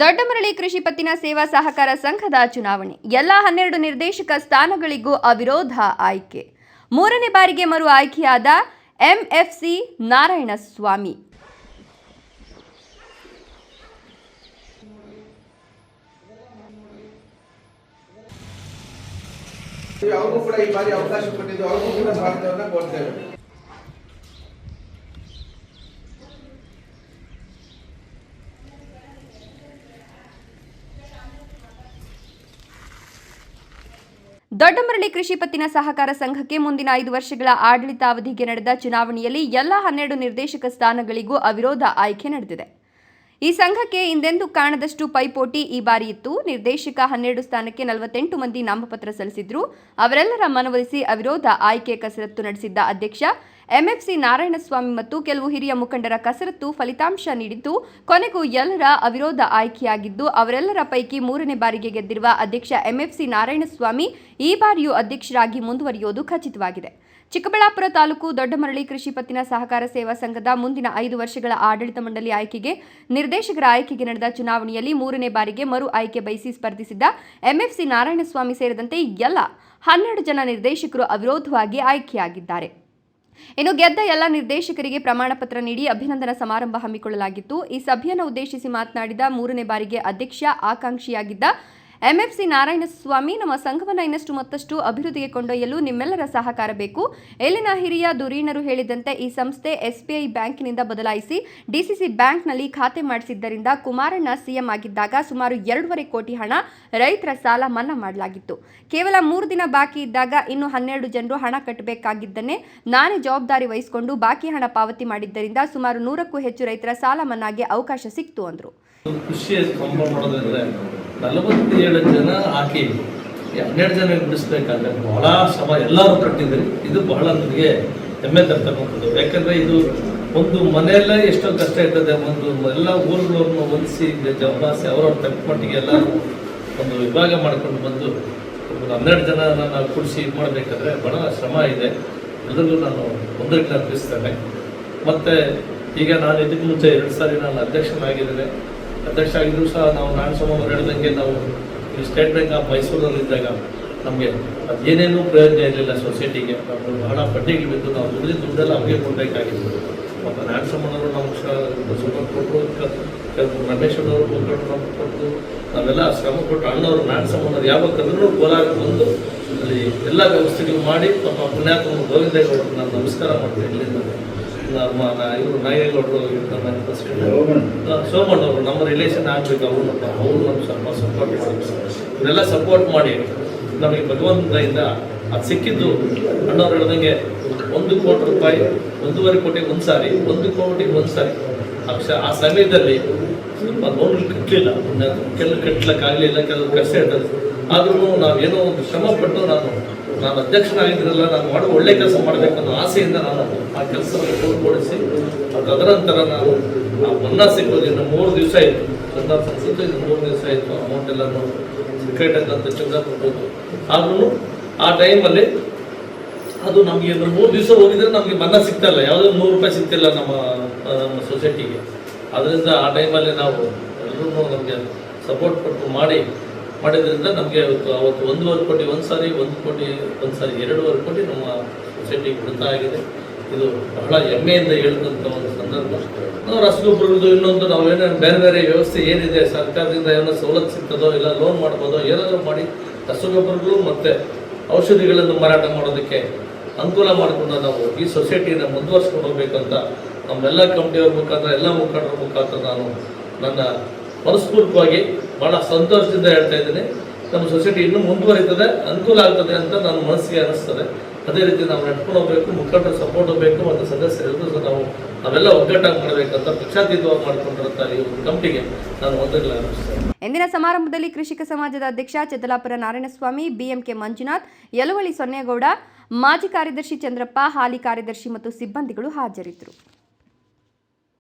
ದೊಡ್ಡಮರಳಿ ಕೃಷಿ ಪತ್ತಿನ ಸೇವಾ ಸಹಕಾರ ಸಂಘದ ಚುನಾವಣೆ ಎಲ್ಲ 12 ನಿರ್ದೇಶಕ ಸ್ಥಾನಗಳಿಗೂ ಅವಿರೋಧ ಆಯ್ಕೆ. ಮೂರನೇ ಬಾರಿಗೆ ಮರು ಆಯ್ಕೆಯಾದ ಎಂಎಫ್ಸಿ ನಾರಾಯಣಸ್ವಾಮಿ. ಯಾವಾಗಲೂ ಕೂಡ ಈ ಬಾರಿ ಅವಕಾಶ ಕೊಟ್ಟಿದ್ದು ಅವ್ರಿಗೂ ಕೂಡ ಸ್ವಾಗತವನ್ನ ಕೋರ್ತೇವೆ. ದೊಡ್ಡಮರಳಿ ಕೃಷಿ ಪತ್ತಿನ ಸಹಕಾರ ಸಂಘಕ್ಕೆ ಮುಂದಿನ 5 ವರ್ಷಗಳ ಆಡಳಿತಾವಧಿಗೆ ನಡೆದ ಚುನಾವಣೆಯಲ್ಲಿ ಎಲ್ಲ 12 ನಿರ್ದೇಶಕ ಸ್ಥಾನಗಳಿಗೂ ಅವಿರೋಧ ಆಯ್ಕೆ ನಡೆದಿದೆ. ಈ ಸಂಘಕ್ಕೆ ಹಿಂದೆಂದೂ ಕಾಣದಷ್ಟು ಪೈಪೋಟಿ ಈ ಬಾರಿ ಇತ್ತು. ನಿರ್ದೇಶಕ 12 ಸ್ಥಾನಕ್ಕೆ 48 ಮಂದಿ ನಾಮಪತ್ರ ಸಲ್ಲಿಸಿದ್ರು. ಅವರೆಲ್ಲರ ಮನವೊಲಿಸಿ ಅವಿರೋಧ ಆಯ್ಕೆ ಕಸರತ್ತು ನಡೆಸಿದ್ದ ಅಧ್ಯಕ್ಷ ಎಂಎಫ್ಸಿ ನಾರಾಯಣಸ್ವಾಮಿ ಮತ್ತು ಕೆಲವು ಹಿರಿಯ ಮುಖಂಡರ ಕಸರತ್ತು ಫಲಿತಾಂಶ ನೀಡಿದ್ದು, ಕೊನೆಗೂ ಎಲ್ಲರ ಅವಿರೋಧ ಆಯ್ಕೆಯಾಗಿದ್ದು, ಅವರೆಲ್ಲರ ಪೈಕಿ ಮೂರನೇ ಬಾರಿಗೆ ಗೆದ್ದಿರುವ ಅಧ್ಯಕ್ಷ ಎಂಎಫ್ಸಿ ನಾರಾಯಣಸ್ವಾಮಿ ಈ ಬಾರಿಯೂ ಅಧ್ಯಕ್ಷರಾಗಿ ಮುಂದುವರಿಯುವುದು ಖಚಿತವಾಗಿದೆ. ಚಿಕ್ಕಬಳ್ಳಾಪುರ ತಾಲೂಕು ದೊಡ್ಡಮರಳಿ ಕೃಷಿ ಪತ್ತಿನ ಸಹಕಾರ ಸೇವಾ ಸಂಘದ ಮುಂದಿನ 5 ವರ್ಷಗಳ ಆಡಳಿತ ಮಂಡಳಿ ಆಯ್ಕೆಗೆ ನಿರ್ದೇಶಕರ ಆಯ್ಕೆಗೆ ನಡೆದ ಚುನಾವಣೆಯಲ್ಲಿ ಮೂರನೇ ಬಾರಿಗೆ ಮರು ಆಯ್ಕೆ ಬಯಸಿ ಸ್ಪರ್ಧಿಸಿದ್ದ ಎಂಎಫ್ಸಿ ನಾರಾಯಣಸ್ವಾಮಿ ಸೇರಿದಂತೆ ಎಲ್ಲ 12 ಜನ ನಿರ್ದೇಶಕರು ಅವಿರೋಧವಾಗಿ ಆಯ್ಕೆಯಾಗಿದ್ದಾರೆ. ಇನ್ನು ಗೆದ್ದ ಎಲ್ಲ ನಿರ್ದೇಶಕರಿಗೆ ಪ್ರಮಾಣ ಪತ್ರ ನೀಡಿ ಅಭಿನಂದನಾ ಸಮಾರಂಭ ಹಮ್ಮಿಕೊಳ್ಳಲಾಗಿತ್ತು. ಈ ಸಭೆಯನ್ನು ಉದ್ದೇಶಿಸಿ ಮಾತನಾಡಿದ ಮೂರನೇ ಬಾರಿಗೆ ಅಧ್ಯಕ್ಷ ಆಕಾಂಕ್ಷಿಯಾಗಿದ್ದ ಎಂಎಫ್ಸಿ ನಾರಾಯಣಸ್ವಾಮಿ, ನಮ್ಮ ಸಂಘವನ್ನು ಇನ್ನಷ್ಟು ಮತ್ತಷ್ಟು ಅಭಿವೃದ್ಧಿಗೆ ಕೊಂಡೊಯ್ಯಲು ನಿಮ್ಮೆಲ್ಲರ ಸಹಕಾರ ಬೇಕು. ಇಲ್ಲಿನ ಹಿರಿಯ ಧುರೀಣರು ಹೇಳಿದಂತೆ ಈ ಸಂಸ್ಥೆ ಎಸ್ಬಿಐ ಬ್ಯಾಂಕಿನಿಂದ ಬದಲಾಯಿಸಿ ಡಿಸಿಸಿ ಬ್ಯಾಂಕ್ನಲ್ಲಿ ಖಾತೆ ಮಾಡಿಸಿದ್ದರಿಂದ ಕುಮಾರಣ್ಣ ಸಿಎಂ ಆಗಿದ್ದಾಗ ಸುಮಾರು 2.5 ಕೋಟಿ ಹಣ ರೈತರ ಸಾಲ ಮನ್ನಾ ಮಾಡಲಾಗಿತ್ತು. ಕೇವಲ 3 ದಿನ ಬಾಕಿ ಇದ್ದಾಗ ಇನ್ನು 12 ಜನರು ಹಣ ಕಟ್ಟಬೇಕಾಗಿದ್ದನ್ನೇ ನಾನೇ ಜವಾಬ್ದಾರಿ ವಹಿಸಿಕೊಂಡು ಬಾಕಿ ಹಣ ಪಾವತಿ ಮಾಡಿದ್ದರಿಂದ ಸುಮಾರು 100ಕ್ಕೂ ಹೆಚ್ಚು ರೈತರ ಸಾಲ ಮನ್ನಾಗೆ ಅವಕಾಶ ಸಿಕ್ತು ಅಂದರು. 47 ಜನ ಹಾಕಿ 12 ಜನ ಬಿಡಿಸ್ಬೇಕಾದ್ರೆ ಬಹಳ ಶ್ರಮ ಎಲ್ಲರೂ ಪಟ್ಟಿದ್ರಿ. ಇದು ಬಹಳ ನನಗೆ ಹೆಮ್ಮೆ ತರ್ತಕ್ಕಂಥದ್ದು. ಯಾಕಂದರೆ ಇದು ಒಂದು ಮನೆಯಲ್ಲೇ ಎಷ್ಟೋ ಕಷ್ಟ ಇರ್ತದೆ. ಒಂದು ಎಲ್ಲ ಊರುಗಳವ್ರನ್ನ ಹೊಲಿಸಿ ಜವಾಬ್ದಾರಿ ಅವರವ್ರ ತಕ್ಕ ಮಟ್ಟಿಗೆ ಎಲ್ಲರೂ ಒಂದು ವಿಭಾಗ ಮಾಡ್ಕೊಂಡು ಬಂದು 12 ಜನ ನಾವು ಕೂಡಿಸಿ ಇದು ಮಾಡಬೇಕಾದ್ರೆ ಬಹಳ ಶ್ರಮ ಇದೆ. ಎಲ್ಲರಿಗೂ ನಾನು ಒಂದರಿಗೆ ಅರ್ಪಿಸ್ತೇನೆ. ಮತ್ತು ಈಗ ನಾನು ಇದಕ್ಕೆ ಮುಂಚೆ 2 ಸಾರಿ ನಾನು ಅಧ್ಯಕ್ಷನಾಗಿದ್ದೇನೆ. ಅಧ್ಯಕ್ಷ ಆಗಿದ್ರು ಸಹ ನಾವು ನಾರಾಯಣಸ್ವಾಮಿ ಹೇಳಿದಂಗೆ ನಾವು ಈ ಸ್ಟೇಟ್ ಬ್ಯಾಂಕ್ ಆಫ್ ಮೈಸೂರಲ್ಲಿದ್ದಾಗ ನಮಗೆ ಅದೇನೇನೂ ಪ್ರಯೋಜನ ಇರಲಿಲ್ಲ. ಸೊಸೈಟಿಗೆ ನಾವು ಬಹಳ ಬಡ್ಡಿಗೆ ಬಿದ್ದು ನಾವು ದುಡ್ಡೆಲ್ಲ ಅವ್ರಿಗೆ ಕೊಡಬೇಕಾಗಿತ್ತು. ಮತ್ತು ನಾರಾಯಣಸ್ವಾಮಿಯವರು ನಮ್ಗೆ ಸಪೋರ್ಟ್ ಕೊಟ್ಟರು, ರಮೇಶ್ವರವರು ನಮ್ಗೆ ಕೊಟ್ಟು ನಾವೆಲ್ಲ ಶ್ರಮ ಕೊಟ್ಟು ಅಣ್ಣವರು ನಾರಾಯಣಸ್ವಾಮಿಯವರು ಯಾವಾಗಂದ್ರೂ ಕೋಲಾರ ಬಂದು ಅಲ್ಲಿ ಎಲ್ಲ ವ್ಯವಸ್ಥೆಗಳು ಮಾಡಿ ನಮ್ಮ ಪುಣ್ಯಾತ್ಮ ಗೋವಿಂದೇಗೌಡರು ನಾನು ನಮಸ್ಕಾರ ಮಾಡ್ತೀನಿ. ಇಲ್ಲಿಂದ ನಮ್ಮ ಇವರು ನಾಗೇಗೌಡರು, ಸೋಮಣ್ಣವರು ನಮ್ಮ ರಿಲೇಷನ್ ಆಗಬೇಕು. ಅವರು ನಮ್ಮ ಸ್ವಲ್ಪ ಸಪೋರ್ಟ್ ಮಾಡಿ ಇವರೆಲ್ಲ ಸಪೋರ್ಟ್ ಮಾಡಿ ನಮಗೆ ಭಗವಂತನಿಂದ ಅದು ಸಿಕ್ಕಿದ್ದು. ಅಣ್ಣವ್ರು ಹೇಳ್ದಂಗೆ 1 ಕೋಟಿ ರೂಪಾಯಿ 1.5 ಕೋಟಿಗೆ ಒಂದು ಸಾರಿ, 1 ಕೋಟಿಗೆ ಒಂದು ಸಾರಿ ಆ ಸಮಯದಲ್ಲಿ ಸ್ವಲ್ಪ ಲೋನ್ ಕಟ್ಟಲಿಲ್ಲ, ಕೆಲವು ಕಟ್ಟಲಿಕ್ಕಾಗಲಿಲ್ಲ, ಕೆಲವು ಕಷ್ಟ ಇರ್ತದೆ. ಆದ್ರೂ ನಾವೇನೋ ಒಂದು ಶ್ರಮಪಟ್ಟು ನಾನು ಅಧ್ಯಕ್ಷನಾಗಿದ್ರಲ್ಲ, ನಾನು ಮಾಡೋ ಒಳ್ಳೆ ಕೆಲಸ ಮಾಡಬೇಕನ್ನೋ ಆಸೆಯಿಂದ ನಾನು ಆ ಕೆಲಸವನ್ನು ಪೂರ್ಣಗೊಳಿಸಿ ಅದರ ನಂತರ ನಾನು ಮನ್ನಾ ಸಿಕ್ಕೋದು ಇನ್ನು 3 ದಿವಸ ಇತ್ತು. ಚಂದ್ರಪ್ಪ ಅನ್ಸುತ್ತೆ ಇದು 3 ದಿವಸ ಇತ್ತು. ಅಮೌಂಟ್ ಎಲ್ಲನೂ ಸೆಕ್ರೆಟರಿ ಅಂತ ಚಂದ್ರಪ್ಪ. ಆದ್ರೂ ಆ ಟೈಮಲ್ಲಿ ಅದು ನಮಗೆ 3 ದಿವಸ ಹೋಗಿದ್ರೆ ನಮಗೆ ಮನ್ನಾ ಸಿಗ್ತಾಯಿಲ್ಲ, ಯಾವುದೋ 100 ರೂಪಾಯಿ ಸಿಗ್ತಿಲ್ಲ ನಮ್ಮ ಸೊಸೈಟಿಗೆ. ಅದರಿಂದ ಆ ಟೈಮಲ್ಲಿ ನಾವು ಎಲ್ಲರೂ ನಮಗೆ ಸಪೋರ್ಟ್ ಕೊಟ್ಟು ಮಾಡಿದ್ರಿಂದ ನಮಗೆ ಅವತ್ತು 1.5 ಕೋಟಿ ಒಂದು ಸಾರಿ, 1 ಕೋಟಿ ಒಂದು ಸಾರಿ 2.5 ಕೋಟಿ ನಮ್ಮ ಸೊಸೈಟಿಗೆ ಉಳಿತಾಯ ಆಗಿದೆ. ಇದು ಬಹಳ ಹೆಮ್ಮೆಯಿಂದ ಹೇಳಿದಂಥ ಒಂದು ಸಂದರ್ಭ. ನಾವು ರಸಗೊಬ್ಬರದ್ದು ಇನ್ನೊಂದು ನಾವೇನೋ ಬೇರೆ ವ್ಯವಸ್ಥೆ ಏನಿದೆ ಸರ್ಕಾರದಿಂದ ಏನೋ ಸವಲತ್ತು ಸಿಗ್ತದೋ ಇಲ್ಲ ಲೋನ್ ಮಾಡ್ಬೋದೋ ಏನಾದರೂ ಮಾಡಿ ರಸಗೊಬ್ಬರಗಳು ಮತ್ತು ಔಷಧಿಗಳನ್ನು ಮಾರಾಟ ಮಾಡೋದಕ್ಕೆ ಅನುಕೂಲ ಮಾಡಿಕೊಂಡು ನಾವು ಈ ಸೊಸೈಟಿನ ಮುಂದುವರ್ಸ್ಕೊಂಡು ಹೋಗ್ಬೇಕಂತ ನಮ್ಮೆಲ್ಲ ಕಮಿಟಿಯವ್ರ ಮುಖಾಂತರ ಎಲ್ಲ ಮುಖಂಡರ ಮುಖಾಂತರ ನಾನು ನನ್ನ ಮನಸ್ಫೂರ್ತಿಯಾಗಿ ಭಾಳ ಸಂತೋಷದಿಂದ ಹೇಳ್ತಾ ಇದ್ದೀನಿ. ನಮ್ಮ ಸೊಸೈಟಿ ಇನ್ನೂ ಮುಂದುವರಿತದೆ, ಅನುಕೂಲ ಆಗ್ತದೆ ಅಂತ ನನ್ನ ಮನಸ್ಸಿಗೆ ಅನ್ನಿಸ್ತದೆ. ಅದೇ ರೀತಿ ನಾವು ನಡ್ಕೊಂಡು ಹೋಗಬೇಕು, ಮುಖಂಡರ ಸಪೋರ್ಟ್ ಹೋಗಬೇಕು ಮತ್ತು ಸದಸ್ಯರೆಲ್ಲರೂ ನಾವೆಲ್ಲ ಒಗ್ಗಟ್ಟಾಗಿ ಮಾಡಬೇಕಂತ ಪಕ್ಷಾತೀತವಾಗಿ ಮಾಡಿಕೊಂಡಿರುತ್ತಾ ಈ ಒಂದು ಕಮಿಟಿಗೆ ನಾನು ಒಂದರಲ್ಲಿ ಅನ್ನಿಸ್ತೇನೆ. ಇಂದಿನ ಸಮಾರಂಭದಲ್ಲಿ ಕೃಷಿಕ ಸಮಾಜದ ಅಧ್ಯಕ್ಷ ಚಿತ್ತಲಾಪುರ ನಾರಾಯಣಸ್ವಾಮಿ, ಬಿಎಂಕೆ ಮಂಜುನಾಥ್, ಯಲುವಳಿ ಸೊನ್ನೇಗೌಡ, ಮಾಜಿ ಕಾರ್ಯದರ್ಶಿ ಚಂದ್ರಪ್ಪ, ಹಾಲಿ ಕಾರ್ಯದರ್ಶಿ ಮತ್ತು ಸಿಬ್ಬಂದಿಗಳು ಹಾಜರಿದ್ದರು.